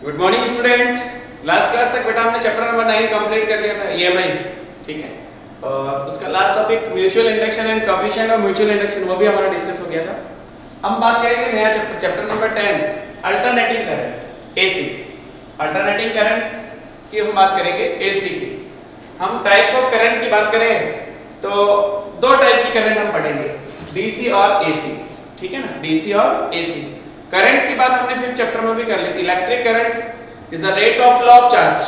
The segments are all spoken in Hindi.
Good morning student. Last class तक बेटा हमने चैप्टर नंबर 9 कंप्लीट कर लिया था, ईएमआई। ठीक है, और उसका last topic mutual induction and coefficient of mutual induction, वो भी हमारा डिस्कस हो गया था। हम बात करेंगे नया chapter number 10, alternating current, AC. Alternating current की हम बात करेंगे, एसी की। हम टाइप्स ऑफ करंट की बात करें तो दो टाइप की करंट हम पढ़ेंगे, डीसी और एसी। ठीक है ना, डीसी और एसी। करंट की बात हमने फिफ्थ चैप्टर में भी कर ली थी। Electric current is the rate of flow of charge.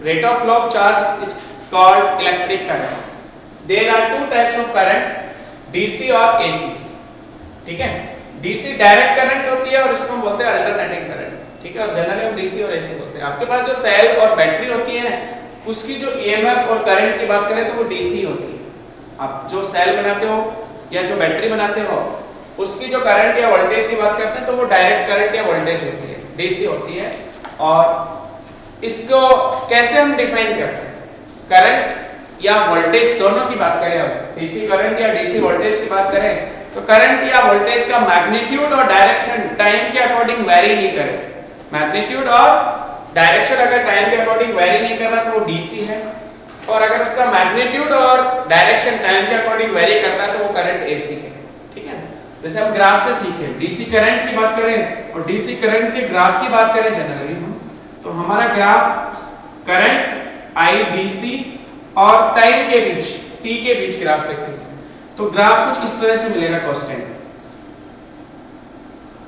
Rate of flow of charge is called electric current. There are two types of current, DC और एसी। ठीक है, डीसी डायरेक्ट करंट होती है और इसको हम बोलते हैं अल्टरनेटिंग करंट। ठीक है, और जनरली हम डीसी और एसी बोलते हैं। आपके पास जो सेल और बैटरी होती है उसकी जो ईएमएफ और करंट की बात करें तो वो डीसी होती है। आप जो सेल बनाते हो या जो बैटरी बनाते हो उसकी जो करंट या वोल्टेज की बात करते हैं तो वो डायरेक्ट करंट या वोल्टेज होती है, डीसी होती है। और इसको कैसे हम डिफाइन करते हैं, करंट या वोल्टेज दोनों की बात करें, हम डीसी करंट या डीसी वोल्टेज की बात करें तो करंट या वोल्टेज का मैग्नीट्यूड और डायरेक्शन टाइम के अकॉर्डिंग वेरी नहीं करे। मैग्नीट्यूड और डायरेक्शन अगर टाइम के अकॉर्डिंग वेरी नहीं कर रहा तो वो डीसी है, और अगर उसका मैग्नीट्यूड और डायरेक्शन टाइम के अकॉर्डिंग वेरी करता है तो वो करंट एसी है। ठीक है, जैसे हम ग्राफ से सीखे, डीसी करंट की बात करें और डीसी करंट के ग्राफ की बात करें जनरली हम, तो हमारा ग्राफ करंट आई डीसी और टाइम के बीच, टी के बीच ग्राफ देखेंगे तो ग्राफ कुछ इस तरह से मिलेगा। कांस्टेंट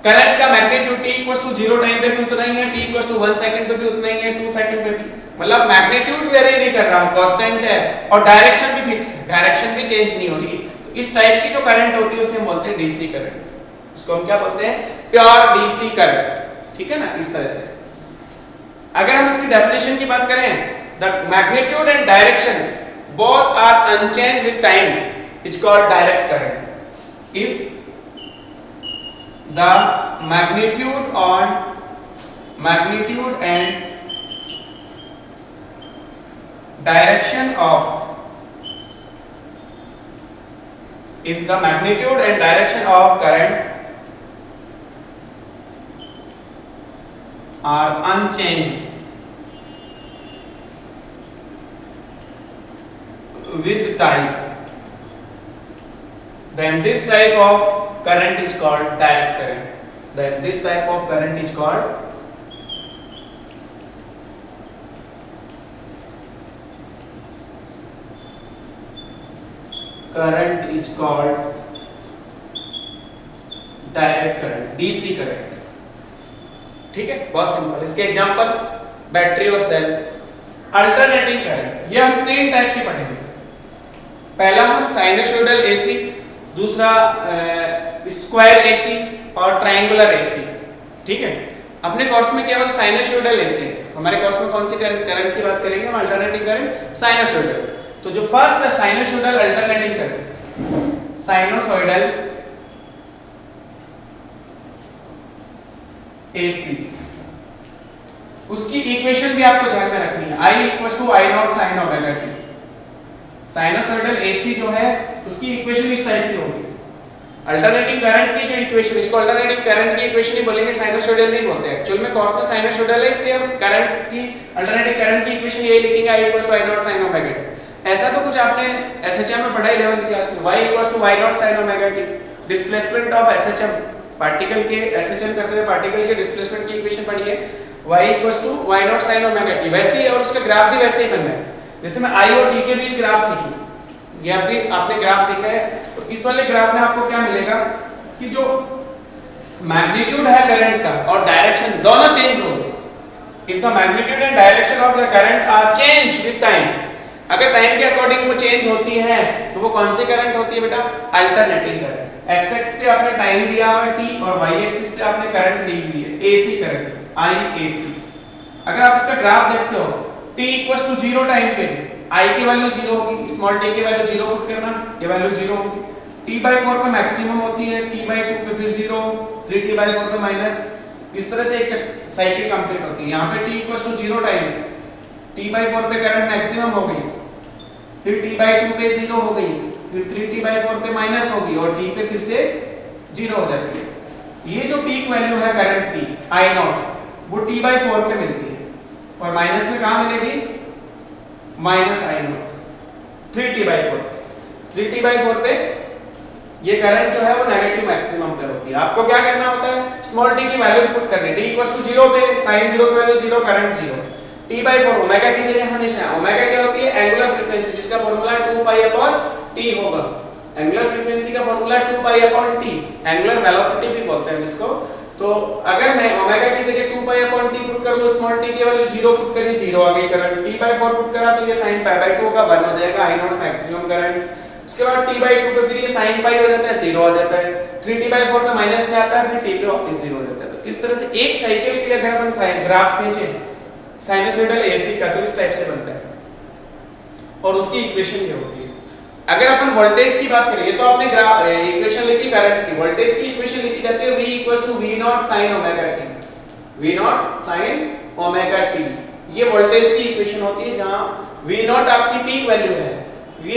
करंट का magnitude t equals to 0 time पे भी उतना ही है, t इक्वल्स टू 1 सेकंड पे भी उतना ही है, 2 सेकंड पे भी, मतलब मैग्नीट्यूड वेरी नहीं कर रहा, कांस्टेंट है, और डायरेक्शन भी फिक्स है, डायरेक्शन भी चेंज नहीं हो रही। तो इस टाइप की जो करंट होती है उसे हम बोलते हैं डीसी करंट। उसको हम क्या बोलते हैं, प्योर डीसी करंट। ठीक है ना, इस तरह से। अगर हम इसकी डेफिनेशन की बात करें, the magnitude and direction both are unchanged with time is called direct current. If the magnitude and direction of current are unchanged with time, then this type of current is called direct current. Then this type of current is called direct current, DC current. ठीक है, बहुत सिंपल। इसके एग्जांपल बैटरी और सेल। अल्टरनेटिंग करंट, ये हम तीन टाइप की पढ़ेंगे। पहला हम साइनसोइडल एसी, दूसरा स्क्वायर एसी और ट्रायंगुलर एसी। ठीक है, अपने कोर्स में केवल साइनसोइडल एसी है। हमारे कोर्स में कौन सी करंट की बात करेंगे हम, अल्टरनेटिंग करंट, साइनसोइडल। तो जो फर्स्ट है sinusoidal alternating current, sinusoidal AC, उसकी इक्वेशन भी आपको ध्यान में रखनी है, I equals to I naught sine omega t. Sinusoidal AC जो है उसकी इक्वेशन इस टाइप की होगी। अल्टरनेटिंग करंट की जो इक्वेशन, इसको अल्टरनेटिंग करंट की इक्वेशन ही बोलेंगे, साइनसोइडल नहीं बोलते हैं। एक्चुअल में कोर्स में साइनसोइडल है, इसलिए हम करंट की, अल्टरनेटिंग करंट की इक्वेशन यही लिखेंगे, I equals to I naught sine omega t. ऐसा तो कुछ आपने एसएचएम में पढ़ा 11th क्लास में, Y equals to Y naught sine omega t. Displacement of SHM, particle के एसएचएम करते हुए पार्टिकल के डिस्प्लेसमेंट की इक्वेशन पढ़ी है, Y equals to Y naught sine omega t. वैसे ही, और उसका ग्राफ भी वैसे ही बनना है। जैसे मैं I और T के बीच ग्राफ खींचूं, ये अभी आपने ग्राफ देखा है, तो इस वाले ग्राफ में आपको क्या मिलेगा कि जो मैग्नीट्यूड है करंट का और डायरेक्शन दोनों चेंज होंगे। If the magnitude and direction of the current are change with time, अगर टाइम के अकॉर्डिंग वो चेंज होती है तो वो कौन सी करंट होती है बेटा, अल्टरनेटिंग करंट। एक्स एक्सिस पे आपने टाइम दिया हुआ है t, और वाई एक्सिस पे आपने करंट दी हुई है, एसी करंट, IAC। अगर आप इसका ग्राफ देखते हो, t इक्वल्स टू 0 टाइम पे I की वैल्यू 0 होगी, स्मॉल t की वैल्यू 0 पुट करना, ये वैल्यू 0 होगी। t/4 पे मैक्सिमम होती है, t/2 पे फिर 0, 3t/4 पे माइनस, इस तरह से एक साइकिल कंप्लीट होती है। यहाँ पे t equals to 0 time, t/4 पे करंट मैक्सिमम हो गई, फिर t/2 पे 0 हो गई, फिर 3t/4 पे माइनस होगी, और t पे फिर से 0 हो जाती है। ये जो पीक वैल्यू है करंट की I नॉट, वो t/4 पे मिलती है और माइनस में कहां मिलेगी minus I not 3t/4 3t/4 पे ये करंट जो है वो नेगेटिव मैक्सिमम पे होती है। आपको क्या करना होता है स्मॉल t की वैल्यूज पुट करनी t = 0 पे sin 0 की वैल्यू 0 करंट 0 t/4 ओमेगा की जगह हमेशा ओमेगा क्या होती है एंगुलर फ्रीक्वेंसी जिसका फार्मूला 2π/t होगा। एंगुलर फ्रीक्वेंसी का फार्मूला 2π/t एंगुलर वेलोसिटी भी बोलते हैं इसको। तो अगर मैं ओमेगा की जगह 2π/t पुट कर दूं स्मॉल t की वैल्यू 0 पुट करी 0 आ गई करंट t/4 पुट करा तो ये sin π/2 का 1 हो जाएगा I0 मैक्सिमम करंट। उसके बाद t/2 पे फिर ये sin π हो जाता है 0 आ जाता है 3t/4 पे माइनस में आता है फिर t पे वापस 0 हो जाता है। तो इस तरह से एक साइकिल के लिए अगर अपन साइन ग्राफ खींचे साइनसोइडल एसी का तो इस टाइप से बनता है और उसकी इक्वेशन ये होती है। अगर अपन वोल्टेज की बात करें तो आपने इक्वेशन लिखी करंट की वोल्टेज की इक्वेशन लिखी जाती है V = V0 sin ωt V0 sin ωt ये वोल्टेज की इक्वेशन होती है जहां V0 आपकी पीक वैल्यू है V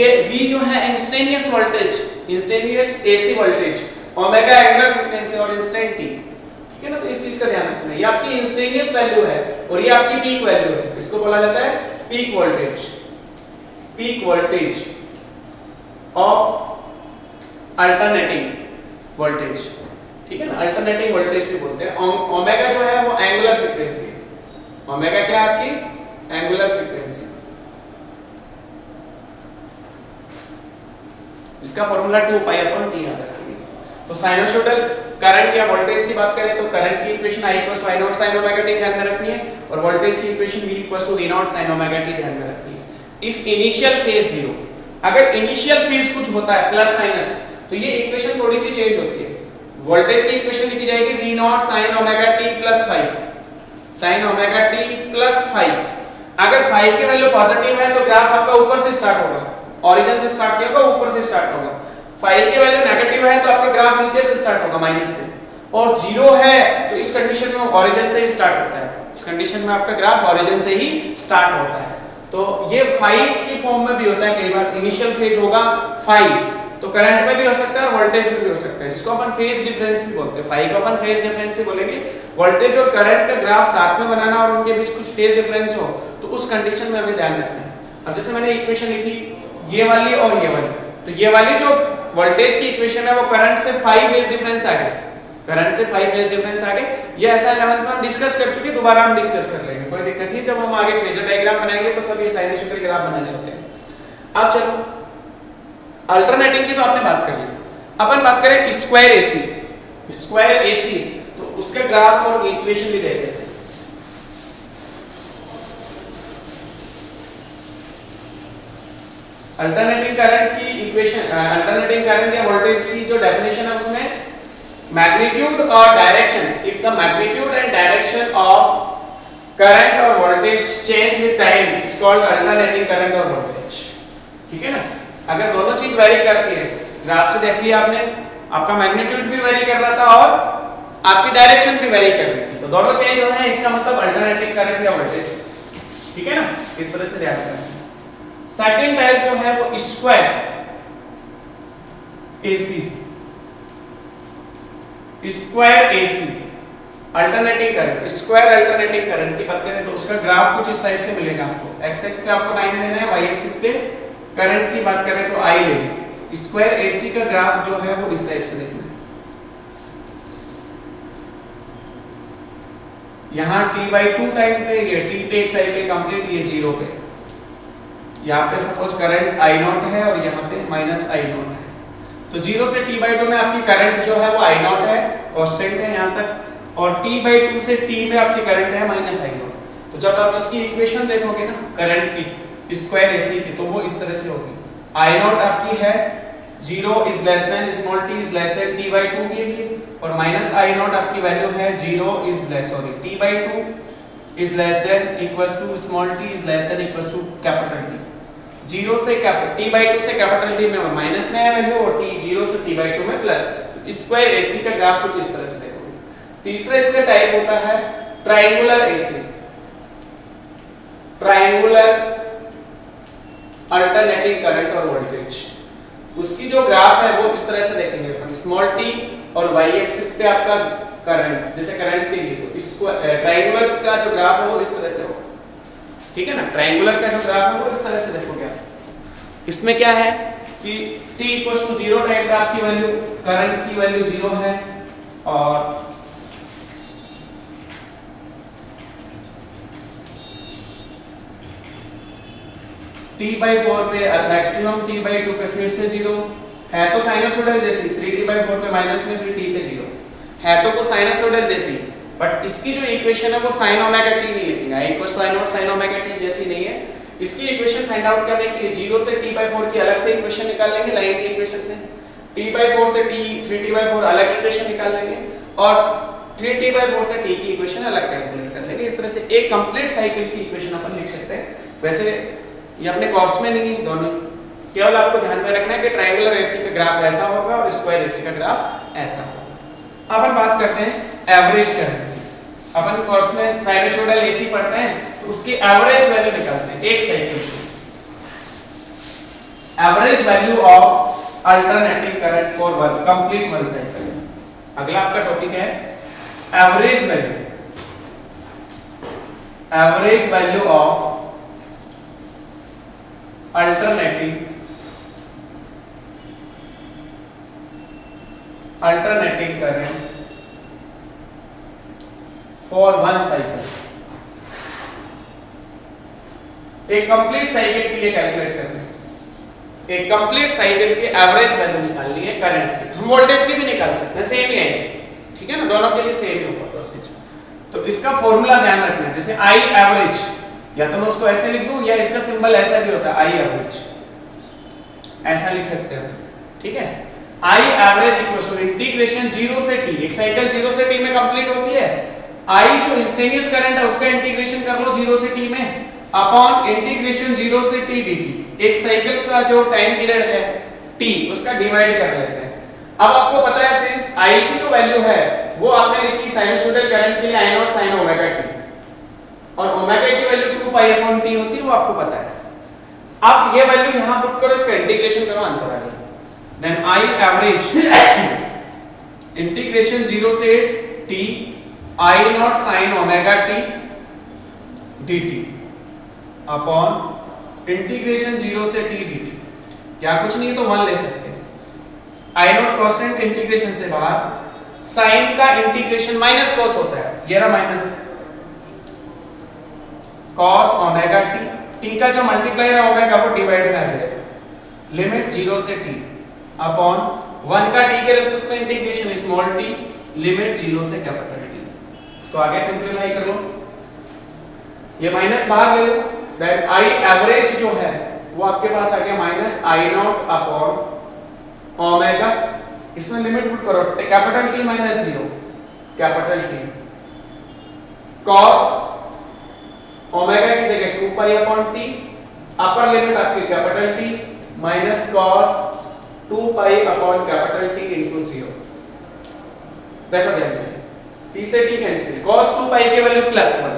जो है instantaneous voltage instantaneous AC voltage omega angular frequency और इंस्टेंट t ठीक है ना। तो इस चीज का ध्यान रखना है ये आपकी इंस्टेंटेनियस वैल्यू है और ये आपकी पीक वैल्यू है। इसको बोला जाता है peak voltage of alternating voltage ठीक है ना। अल्टरनेटिंग वोल्टेज भी बोलते हैं। ओमेगा जो है वो एंगुलर फ्रीक्वेंसी ओमेगा क्या है आपकी एंगुलर फ्रीक्वेंसी इसका फार्मूला 2π/t याद रखिए। तो साइनसोइडल करंट या वोल्टेज की बात करें तो करंट की equation I = I0 sin ωt ध्यान में रखनी है और वोल्टेज की equation V = V0 sin ωt ध्यान में रखनी है। इफ इनिशियल फेज 0 अगर इनिशियल फेज कुछ होता है प्लस माइनस तो ये इक्वेशन थोड़ी सी चेंज होती है। वोल्टेज की इक्वेशन लिखी जाएगी V0 sin ωt + 5 sin ωt + 5। अगर 5 की वैल्यू पॉजिटिव है तो ग्राफ आपका ऊपर से स्टार्ट होगा ओरिजिन से स्टार्ट नहीं होगा ऊपर से स्टार्ट होगा। 5 की वैल्यू नेगेटिव है तो आपका ग्राफ नीचे से स्टार्ट होगा माइनस से और 0 है तो इस कंडीशन में ओरिजिन से ही स्टार्ट होता है। इस कंडीशन में आपका ग्राफ ओरिजिन से ही स्टार्ट होता है। तो ये 5 की फॉर्म में भी होता है कई बार इनिशियल फेज होगा 5 तो करंट में भी हो सकता है और वोल्टेज में भी हो सकता है जिसको अपन फेज डिफरेंस भी बोलते हैं। 5 को अपन फेज डिफरेंस ही बोलेंगे। वोल्टेज और करंट का ग्राफ साथ में बनाना और उनके बीच कुछ फेज डिफरेंस हो तो उस कंडीशन में हमें ध्यान रखना है। अब जैसे मैंने इक्वेशन लिखी ये वाली और ये वाली तो ये वाली जो वोल्टेज की इक्वेशन है वो करंट से 5 फेज डिफरेंस आ गए करंट से 5 फेज डिफरेंस आ गए। ये ऐसा 11th में हम डिस्कस कर चुके दोबारा हम डिस्कस कर लेंगे कोई दिक्कत नहीं। जब हम आगे फेजर डायग्राम बनाएंगे तो सब ये साइनसोइडल ग्राफ बनाने होते हैं। अब चलो अल्टरनेटिंग की तो आपने बात कर ली। अपन बात करें स्क्वायर एसी तो उसके ग्राफ और इक्वेशन भी देख लेते हैं। अल्टरनेटिंग करंट की इक्वेशन अल्टरनेटिंग करंट या वोल्टेज की जो डेफिनेशन है उसमें मैग्नीट्यूड और direction if the magnitude and direction of current और voltage change with time is called alternating current और वोल्टेज ठीक है ना। अगर दोनों चीज वेरी करती है ग्राफ से देख लिया आपने आपका मैग्नीट्यूड भी वेरी कर रहा था और आपकी डायरेक्शन भी वेरी कर रही थी तो दोनों चेंज हो रहे हैं इसका मतलब अल्टरनेटिंग करंट या वोल्टेज ठीक है ना। इस तरह से ध्यान रखना। सेकंड टाइप जो है वो square AC alternating current square alternating current की बात करें तो उसका ग्राफ कुछ इस टाइप से मिलेगा आपको। एक्स एक्स पे आपको टाइम लेना है वाई एक्सिस पे करंट की बात करें तो आई लेनी। स्क्वायर एसी का ग्राफ जो है वो इस टाइप से देखना है। यहां t/2 टाइम पे ये t पे एक साइकिल कंप्लीट ये 0 पे यहाँ पे सपोज करंट I0 है और यहाँ पे -I0 है तो 0 से t/2 में आपकी करंट जो है वो I0 है कांस्टेंट है यहाँ तक और t/2 से t में आपकी करंट है -I0। तो जब आप इसकी इक्वेशन देखोगे ना करंट की स्क्वायर एसी की तो वो इस तरह से होगी। I0 आपकी है 0 is less than small t is less than t/2 के लिए और -I0 आपकी वैल्यू है 0 is less t/2 is less than equals to small t is less than equals to capital T। 0 से t/2 से कैपिटल T में माइनस में है वैल्यू और t 0 से t/2 में प्लस। तो स्क्वायर एसी का ग्राफ कुछ इस तरह से देखोगे। तीसरा इसका टाइप होता है triangular AC triangular alternating current और वोल्टेज। उसकी जो ग्राफ है वो इस तरह से देखेंगे अपन स्मॉल t और y एक्सिस पे आपका करंट, जैसे करंट के लिए तो इसको ट्रायंगुलर का जो ग्राफ है वो इस तरह से होगा, ठीक है ना। ट्रायंगुलर का जो ग्राफ है वो इस तरह से देखोगे आप। इसमें क्या है कि t equals to 0 time graph की वैल्यू, करंट की वैल्यू 0 है और t/4 पे मैक्सिमम t/2 पे फिर से 0 है, तो साइनसोइडल जैसी 3t/4 पे माइनस में फिर t पे 0 है, तो वो साइनसोइडल जैसी, बट इसकी जो इक्वेशन है वो sin ओमेगा t नहीं लिखेंगे, i equals to i naught sin omega t जैसी नहीं है। इसकी इक्वेशन फाइंड आउट करने के लिए 0 से t/4 की अलग से इक्वेशन निकाल लेंगे लाइन की इक्वेशन से, t/4 से t 3t/4 अलग इक्वेशन निकाल लेंगे और 3t/4 से t की इक्वेशन अलग कैलकुलेट कर लेंगे। इस तरह से एक कंप्लीट साइकिल की इक्वेशन अपन लिख सकते हैं। वैसे ये अपने कोर्स में नहीं है दोनों, केवल आपको ध्यान में रखना है कि ट्रायंगुलर एसी का ग्राफ ऐसा होगा और स्क्वायर एसी का ग्राफ ऐसा होगा। अपन बात करते हैं एवरेज करंट की। अपन कोर्स में साइनसोइडल एसी पढ़ते हैं तो उसकी एवरेज वैल्यू निकालते हैं एक साइकिल की, average value of alternating current for one complete one cycle. अगला आपका टॉपिक है average value, average value of alternating current for one cycle। एक कंप्लीट साइकिल के लिए कैलकुलेट करना है, एक कंप्लीट साइकिल की एवरेज वैल्यू निकालनी है करंट की। हम वोल्टेज की भी निकाल सकते हैं, सेम ही आएंगे, ठीक है ना, दोनों के लिए सेम ही होगा प्रोसीजर। तो इसका फॉर्मूला ध्यान रखना है, जैसे I एवरेज, या तो मैं उसको ऐसे लिख दूं या इसका सिंबल ऐसा भी होता है I एवरेज, ऐसा लिख सकते हैं, ठीक है। I average equals to integration 0 से t, एक साइकिल 0 से t में कंप्लीट होती है, I जो इंस्टेंटेनियस करंट है उसका इंटीग्रेशन कर लो 0 से t में अपॉन इंटीग्रेशन 0 से t dt, एक साइकिल का जो टाइम पीरियड है t उसका डिवाइड कर लेते हैं। अब आपको पता है सिंस I की जो वैल्यू है वो आपने लिखी साइनसोइडल करंट के लिए I naught sin omega t और ओमेगा की वैल्यू 2 पाई अपॉन t होती है, वो आपको पता है। अब ये वैल्यू यहां पुट करो, इसका इंटीग्रेशन करो, आंसर आ जाएगा। देन I एवरेज इंटीग्रेशन 0 से t I naught sin omega t dt upon integration 0 से t dt, क्या कुछ नहीं तो 1 ले सकते हैं, I नॉट कांस्टेंट इंटीग्रेशन से बाहर, sin का इंटीग्रेशन माइनस cos होता है, ये रहा minus cos omega t, t का जो मल्टीप्लायर है ओमेगा वो डिवाइड में आ जाएगा, लिमिट 0 से t अपॉन 1 का t के रेस्पेक्ट में इंटीग्रेशन स्मॉल t, लिमिट 0 से कैपिटल t। इसको आगे सिंपलीफाई कर लो, ये माइनस बाहर ले लो, दैट I एवरेज जो है वो आपके पास आ गया minus I naught upon omega, इसमें लिमिट पुट करो, capital T minus 0 capital T cos omega की जगह 2 pi upon t, upper limit आपकी capital T minus cos 2 pi upon capital T into 0। देखो ध्यान से, t से t कैंसिल, cos 2 पाई की वैल्यू प्लस 1,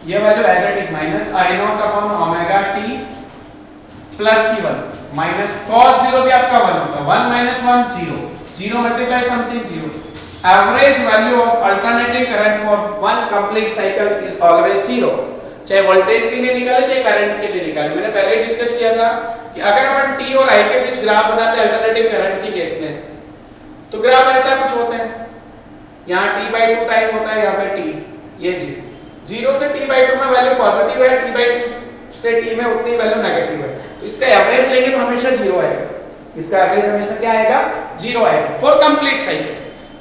ये value as it is minus I naught upon omega t plus की 1 माइनस cos 0 भी आपका 1 होगा, 1 minus 1 0, 0 multiply something 0। Average value of alternating current for one complete cycle is always 0, चाहे वोल्टेज के लिए निकाले चाहे करंट के लिए निकाले। मैंने पहले ही डिस्कस किया था कि अगर अपन t और I के बीच ग्राफ बनाते हैं अल्टरनेटिंग करंट की केस में, तो ग्राफ ऐसा कुछ होता है, यहाँ t/2 टाइम होता है, यहाँ पे t, ये 0 से t/2 में वैल्यू पॉजिटिव है, t/2 से t में उतनी वैल्यू नेगेटिव है, तो इसका एवरेज लेंगे तो हमेशा 0 आएगा, इसका एवरेज हमेशा क्या आएगा 0 आएगा for complete cycle.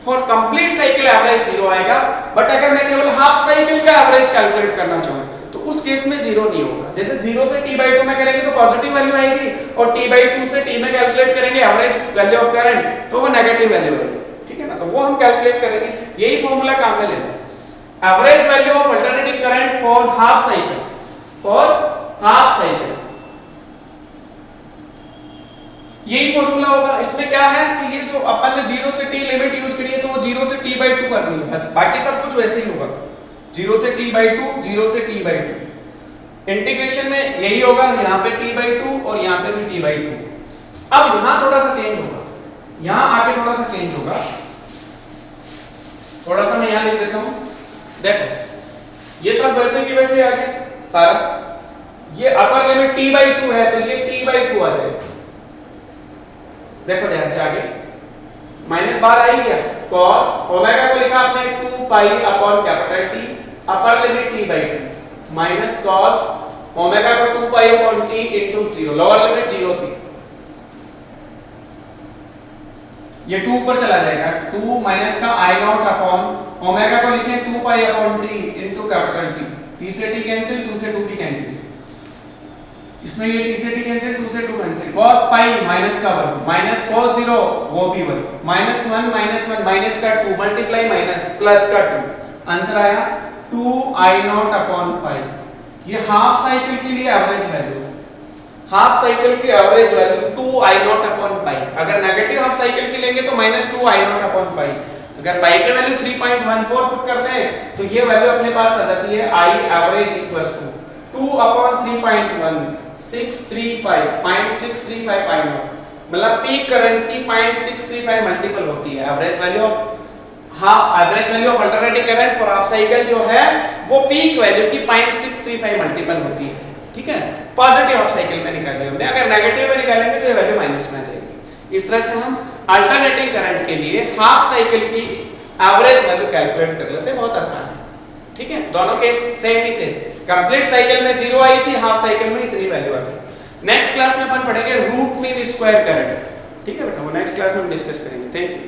For complete cycle average 0 आएगा, बट अगर मैं केवल हाफ साइकिल का एवरेज कैलकुलेट करना चाहूं तो उस केस में 0 नहीं होगा। जैसे 0 से t/2 में करेंगे तो पॉजिटिव वैल्यू आएगी और t/2 से t में कैलकुलेट करेंगे एवरेज वैल्यू ऑफ करंट तो वो नेगेटिव वैल्यू आएगी, ठीक है ना, तो वो हम कैलकुलेट करेंगे, यही फार्मूला काम में लेना है। Average value of alternating current for half cycle, for half cycle, यही फॉर्मूला होगा। इसमें क्या है कि ये जो अपन ने 0 से t लिमिट यूज करी है तो वो 0 से t/2 करनी है बस, बाकी सब कुछ वैसे ही होगा, 0 से t/2, 0 से t/2। इंटीग्रेशन में यही होगा, यहाँ पे t/2 और यहाँ पे भी t/2। अब यहाँ थोड़ा सा चेंज होगा, यहाँ आके थोड़ा सा चेंज होगा, थोड़ा सा मैं यहाँ लिख देता हूँ। देखो ये सब वैसे की वैसे आ गया सारा। ये अपर लिमिट t/2 है तो ये t/2 आ जाएगा। देखो ध्यान से आगे माइनस बार आई गया। cos ओमेगा को लिखा आपने 2 pi upon capital T, upper limit t/2 minus cos omega को 2 pi upon T into 0, lower limit 0 थी, ये 2 ऊपर चला जाएगा। 2 माइनस का I नॉट अपॉन ओमेगा को लिखे 2 pi upon T into capital T, T से T कैंसिल, 2 से 2 भी कैंसिल, इसमें ये T से T कैंसिल, 2 से 2 कैंसिल, cos पाई माइनस का 1 माइनस cos 0 वो भी 1 माइनस 1 माइनस का 2 मल्टीप्लाई माइनस प्लस का 2, आंसर आया 2I नॉट अपॉन पाई। ये हाफ साइकिल के लिए एवरेज वैल्यू, हाफ साइकिल की average value 2I not upon pi. अगर नेगेटिव हाफ साइकिल की लेंगे तो minus 2I not upon pi. अगर पाई के वैल्यू 3.14 पुट करते हैं तो ये वैल्यू अपने पास आ जाती है I average equals to 2 upon 3.1 635 pi naught, मतलब पीक करंट की 0.635 मल्टीपल होती है average value of average value of alternative current for half cycle जो है वो पीक वैल्यू की 0.635 मल्टीपल होती है। ठीक है, पॉजिटिव हाफ साइकिल में निकाली हमने, अगर नेगेटिव में निकालेंगे तो ये वैल्यू माइनस में आ जाएगी। इस तरह से हम अल्टरनेटिव करंट के लिए हाफ साइकिल की एवरेज वैल्यू कैलकुलेट कर लेते हैं, बहुत आसान है। ठीक है, दोनों केस सेम ही थे। कंप्लीट साइकिल में 0 आई थी, हाफ साइकिल में इतनी वैल्यू आ गई। नेक्स्ट क्लास में अपन पढ़ेंगे रूट मीन स्क्वायर करंट। ठीक है बेटा, वो नेक्स्ट क्लास में हम डिस्कस करेंगे। Thank you.